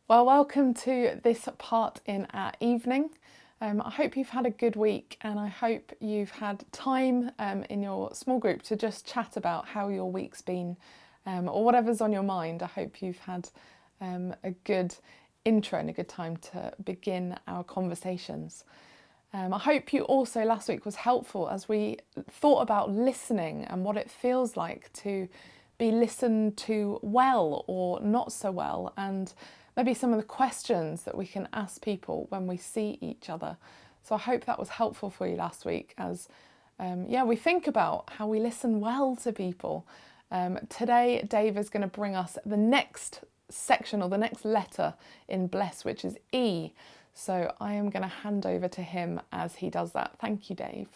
Well, welcome to this part in our evening. I hope you've had a good week and I hope you've had time in your small group to just chat about how your week's been or whatever's on your mind. I hope you've had a good intro and a good time to begin our conversations. I hope you also last week was helpful as we thought about listening and what it feels like to be listened to well or not so well, and maybe some of the questions that we can ask people when we see each other. So I hope that was helpful for you last week as we think about how we listen well to people. Today, Dave is going to bring us the next section or the next letter in Bless, which is E. So I am going to hand over to him as he does that. Thank you, Dave.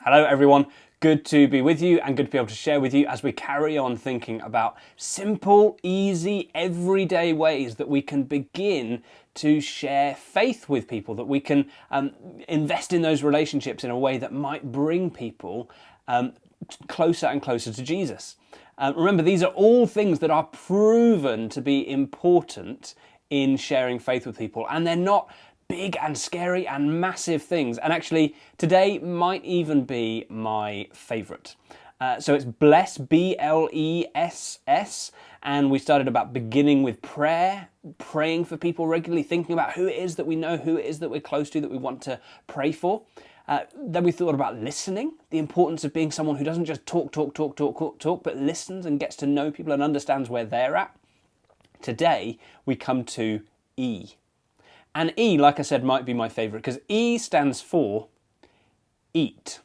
Hello everyone, good to be with you and good to be able to share with you as we carry on thinking about simple, easy, everyday ways that we can begin to share faith with people, that we can invest in those relationships in a way that might bring people closer and closer to Jesus. Remember, these are all things that are proven to be important in sharing faith with people, and they're not big and scary and massive things. And actually, today might even be my favourite. So it's Bless, B-L-E-S-S, and we started about beginning with prayer, praying for people regularly, thinking about who it is that we know, who it is that we're close to, that we want to pray for. Then we thought about listening, the importance of being someone who doesn't just talk, but listens and gets to know people and understands where they're at. Today, we come to E. And E, like I said, might be my favourite because E stands for eat.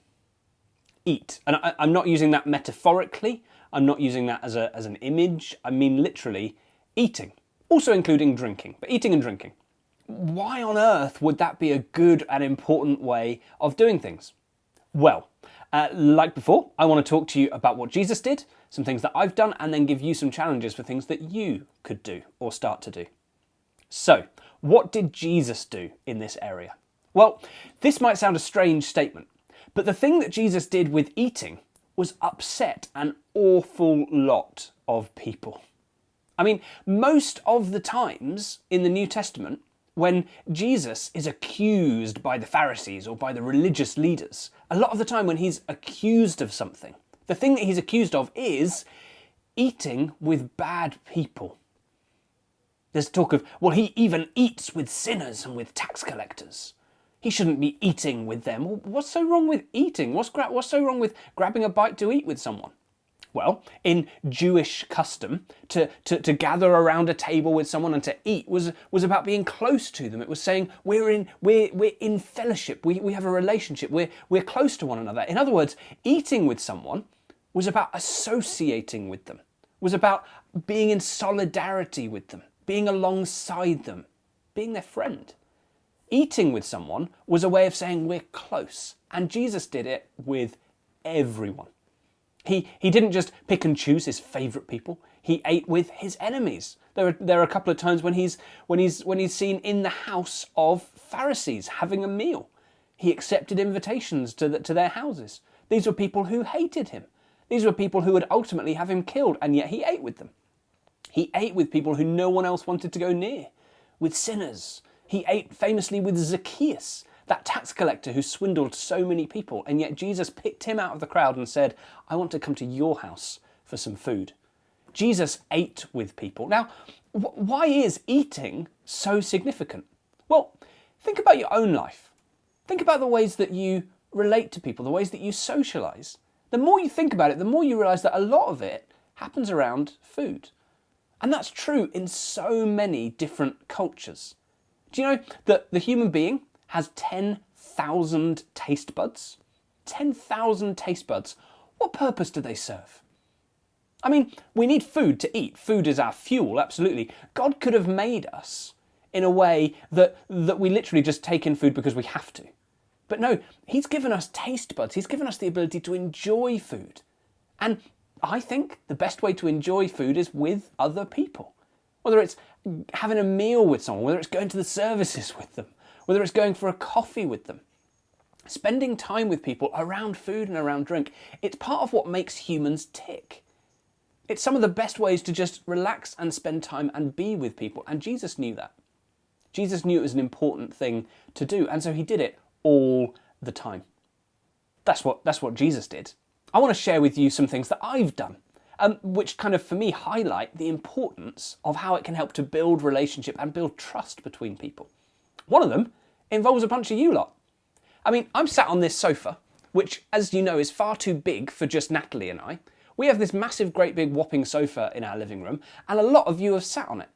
Eat. And I'm not using that metaphorically. I'm not using that as an image. I mean literally eating. Also including drinking, but eating and drinking. Why on earth would that be a good and important way of doing things? Well, like before, I want to talk to you about what Jesus did, some things that I've done, and then give you some challenges for things that you could do or start to do. So, what did Jesus do in this area? Well, this might sound a strange statement, but the thing that Jesus did with eating was upset an awful lot of people. I mean, most of the times in the New Testament, when Jesus is accused by the Pharisees or by the religious leaders, a lot of the time when he's accused of something, the thing that he's accused of is eating with bad people. There's talk of, well, he even eats with sinners and with tax collectors. He shouldn't be eating with them. Well, what's so wrong with eating? What's so wrong with grabbing a bite to eat with someone? Well, in Jewish custom, to gather around a table with someone and to eat was about being close to them. It was saying we're in fellowship. We have a relationship. We're close to one another. In other words, eating with someone was about associating with them. Was about being in solidarity with them, being alongside them, being their friend. Eating with someone was a way of saying we're close, and Jesus did it with everyone. He didn't just pick and choose his favourite people. He ate with his enemies. There are a couple of times when he's seen in the house of Pharisees having a meal. He accepted invitations to their houses. These were people who hated him. These were people who would ultimately have him killed, and yet he ate with them. He ate with people who no one else wanted to go near, with sinners. He ate famously with Zacchaeus, that tax collector who swindled so many people, and yet Jesus picked him out of the crowd and said, I want to come to your house for some food. Jesus ate with people. Now, why is eating so significant? Well, think about your own life. Think about the ways that you relate to people, the ways that you socialise. The more you think about it, the more you realise that a lot of it happens around food. And that's true in so many different cultures. Do you know that the human being has 10,000 taste buds? 10,000 taste buds. What purpose do they serve? I mean, we need food to eat. Food is our fuel, absolutely. God could have made us in a way that we literally just take in food because we have to. But no, he's given us taste buds. He's given us the ability to enjoy food. And I think the best way to enjoy food is with other people. Whether it's having a meal with someone, whether it's going to the services with them, whether it's going for a coffee with them. Spending time with people around food and around drink, it's part of what makes humans tick. It's some of the best ways to just relax and spend time and be with people. And Jesus knew that. Jesus knew it was an important thing to do, and so he did it all the time. That's what Jesus did. I want to share with you some things that I've done, which kind of, for me, highlight the importance of how it can help to build relationship and build trust between people. One of them involves a bunch of you lot. I mean, I'm sat on this sofa, which, as you know, is far too big for just Natalie and I. We have this massive, great big whopping sofa in our living room, and a lot of you have sat on it.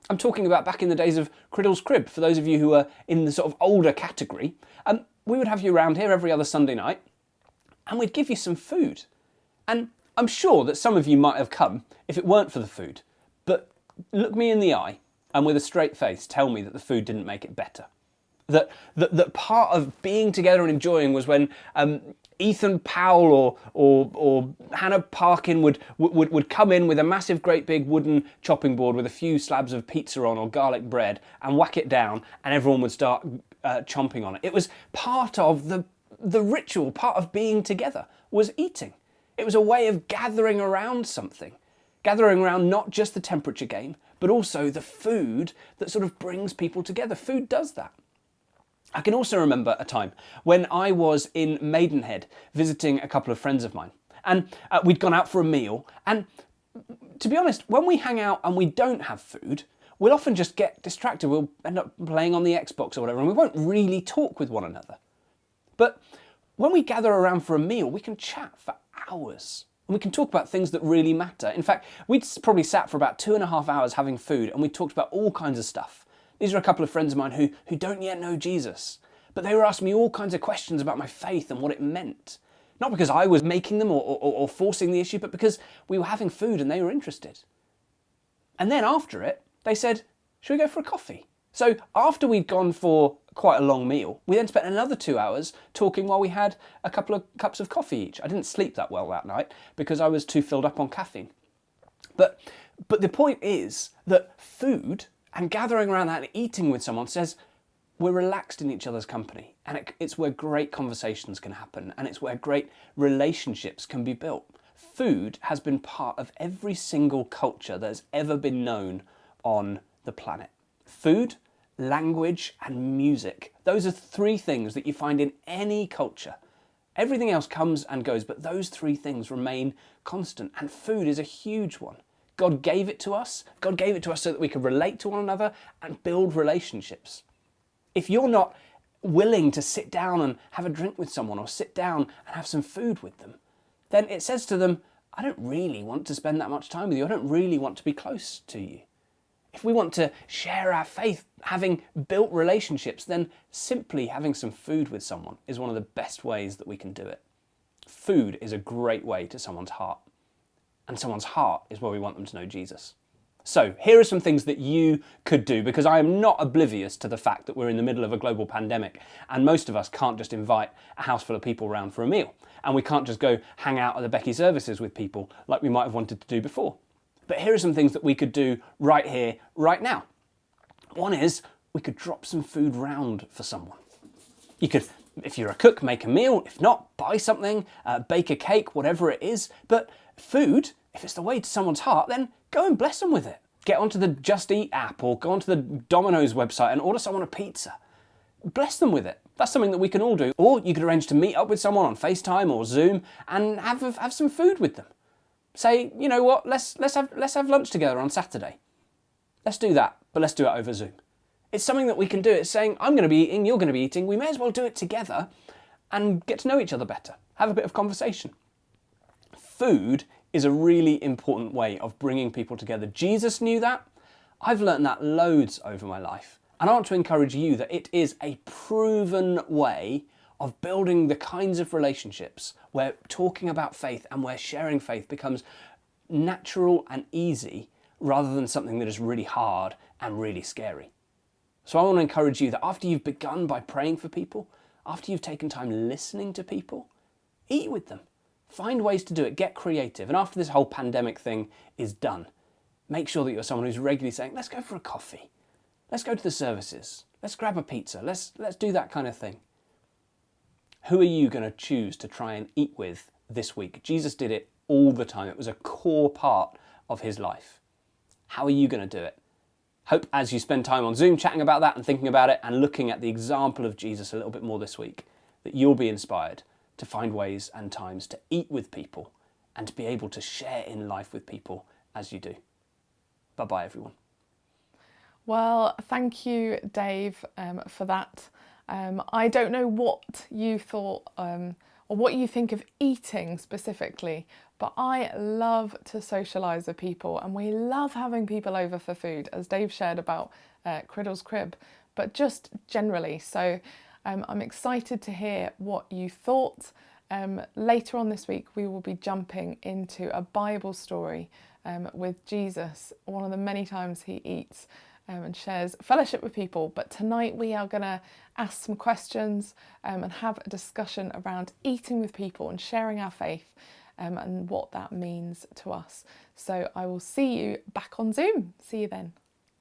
I'm talking about back in the days of Criddle's Crib, for those of you who are in the sort of older category. We would have you around here every other Sunday night, and we'd give you some food. And I'm sure that some of you might have come if it weren't for the food, but look me in the eye and with a straight face tell me that the food didn't make it better. That part of being together and enjoying was when Ethan Powell or Hannah Parkin would come in with a massive great big wooden chopping board with a few slabs of pizza on or garlic bread and whack it down, and everyone would start chomping on it. It was part of the ritual, part of being together was eating. It was a way of gathering around something, gathering around not just the temperature game, but also the food that sort of brings people together. Food does that. I can also remember a time when I was in Maidenhead visiting a couple of friends of mine, and we'd gone out for a meal, and to be honest, when we hang out and we don't have food, we'll often just get distracted. We'll end up playing on the Xbox or whatever, and we won't really talk with one another. But when we gather around for a meal, we can chat for hours. And we can talk about things that really matter. In fact, we'd probably sat for about 2.5 hours having food, and we talked about all kinds of stuff. These are a couple of friends of mine who don't yet know Jesus, but they were asking me all kinds of questions about my faith and what it meant. Not because I was making them or forcing the issue, but because we were having food and they were interested. And then after it, they said, should we go for a coffee? So after we'd gone for quite a long meal, we then spent another 2 hours talking while we had a couple of cups of coffee each. I didn't sleep that well that night because I was too filled up on caffeine. But the point is that food and gathering around that and eating with someone says we're relaxed in each other's company, and it's where great conversations can happen, and it's where great relationships can be built. Food has been part of every single culture that has ever been known on the planet. Food, language, and music. Those are 3 things that you find in any culture. Everything else comes and goes, but those 3 things remain constant, and food is a huge one. God gave it to us. God gave it to us so that we could relate to one another and build relationships. If you're not willing to sit down and have a drink with someone or sit down and have some food with them, then it says to them, I don't really want to spend that much time with you. I don't really want to be close to you. If we want to share our faith, having built relationships, then simply having some food with someone is one of the best ways that we can do it. Food is a great way to someone's heart. And someone's heart is where we want them to know Jesus. So here are some things that you could do, because I am not oblivious to the fact that we're in the middle of a global pandemic and most of us can't just invite a house full of people round for a meal, and we can't just go hang out at the Becky services with people like we might have wanted to do before. But here are some things that we could do right here, right now. One is we could drop some food round for someone. You could, if you're a cook, make a meal. If not, buy something, bake a cake, whatever it is. But food, if it's the way to someone's heart, then go and bless them with it. Get onto the Just Eat app or go onto the Domino's website and order someone a pizza. Bless them with it. That's something that we can all do. Or you could arrange to meet up with someone on FaceTime or Zoom and have some food with them. Say, you know what, let's have lunch together on Saturday. Let's do that, but let's do it over Zoom. It's something that we can do. It's saying, I'm going to be eating, you're going to be eating. We may as well do it together and get to know each other better. Have a bit of conversation. Food is a really important way of bringing people together. Jesus knew that. I've learned that loads over my life. And I want to encourage you that it is a proven way of building the kinds of relationships where talking about faith and where sharing faith becomes natural and easy rather than something that is really hard and really scary. So I want to encourage you that after you've begun by praying for people, after you've taken time listening to people, eat with them. Find ways to do it, get creative. And after this whole pandemic thing is done, make sure that you're someone who's regularly saying, let's go for a coffee. Let's go to the services. Let's grab a pizza. Let's do that kind of thing. Who are you going to choose to try and eat with this week? Jesus did it all the time. It was a core part of his life. How are you going to do it? Hope as you spend time on Zoom chatting about that and thinking about it and looking at the example of Jesus a little bit more this week, that you'll be inspired to find ways and times to eat with people and to be able to share in life with people as you do. Bye-bye, everyone. Well, thank you, Dave, for that. I don't know what you thought or what you think of eating specifically, but I love to socialise with people, and we love having people over for food, as Dave shared about Criddle's Crib, but just generally. So I'm excited to hear what you thought. Later on this week, we will be jumping into a Bible story with Jesus, one of the many times he eats and shares fellowship with people. But tonight we are going to ask some questions and have a discussion around eating with people and sharing our faith and what that means to us. So I will see you back on Zoom. See you then.